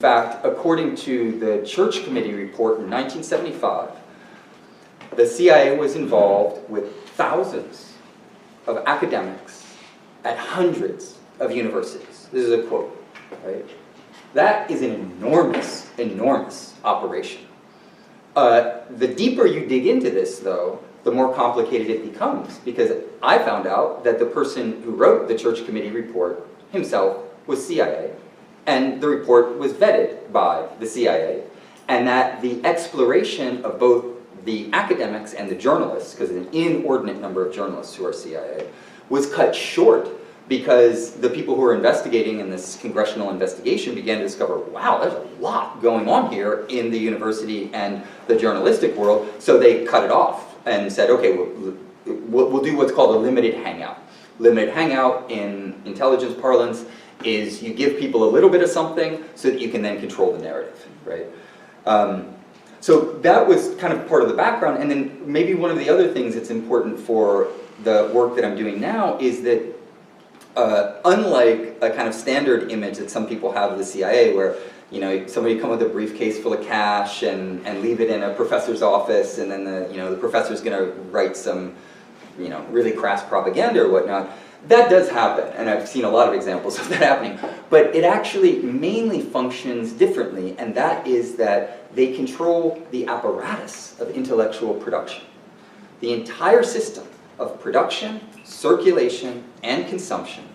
fact, according to the Church Committee report in 1975, the CIA was involved with thousands of academics at hundreds of universities. This is a quote, right? That is an enormous, enormous operation. The deeper you dig into this, though, the more complicated it becomes, because I found out that the person who wrote the Church Committee report himself was CIA, and the report was vetted by the CIA, and that the exploration of both the academics and the journalists, because an inordinate number of journalists who are CIA, was cut short because the people who were investigating in this congressional investigation began to discover, wow, there's a lot going on here in the university and the journalistic world, so they cut it off and said, okay, we'll do what's called a limited hangout. Limited hangout in intelligence parlance is you give people a little bit of something so that you can then control the narrative, right? So that was kind of part of the background, and then maybe one of the other things that's important for the work that I'm doing now is that unlike a kind of standard image that some people have of the CIA, where somebody come with a briefcase full of cash and leave it in a professor's office, and then the professor's going to write some really crass propaganda or whatnot. That does happen, and I've seen a lot of examples of that happening, but it actually mainly functions differently, and that is that they control the apparatus of intellectual production. The entire system of production, circulation, and consumption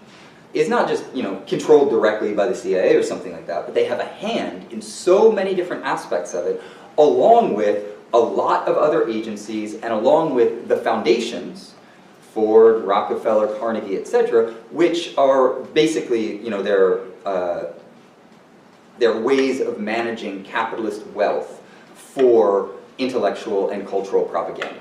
is not just controlled directly by the CIA or something like that, but they have a hand in so many different aspects of it, along with a lot of other agencies and along with the foundations, Ford, Rockefeller, Carnegie, etc., which are basically their ways of managing capitalist wealth for intellectual and cultural propaganda.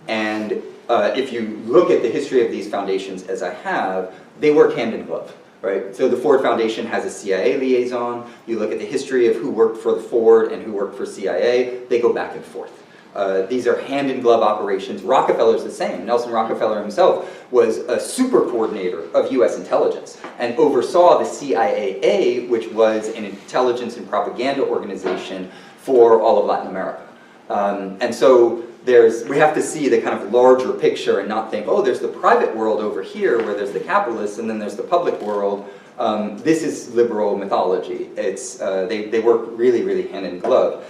And if you look at the history of these foundations, as I have, they work hand in glove, right? So the Ford Foundation has a CIA liaison. You look at the history of who worked for the Ford and who worked for CIA, they go back and forth. These are hand-in-glove operations. Rockefeller's the same. Nelson Rockefeller himself was a super coordinator of US intelligence and oversaw the CIA, which was an intelligence and propaganda organization for all of Latin America. And so we have to see the kind of larger picture and not think, oh, there's the private world over here where there's the capitalists, and then there's the public world. This is liberal mythology. They work really, really hand in glove.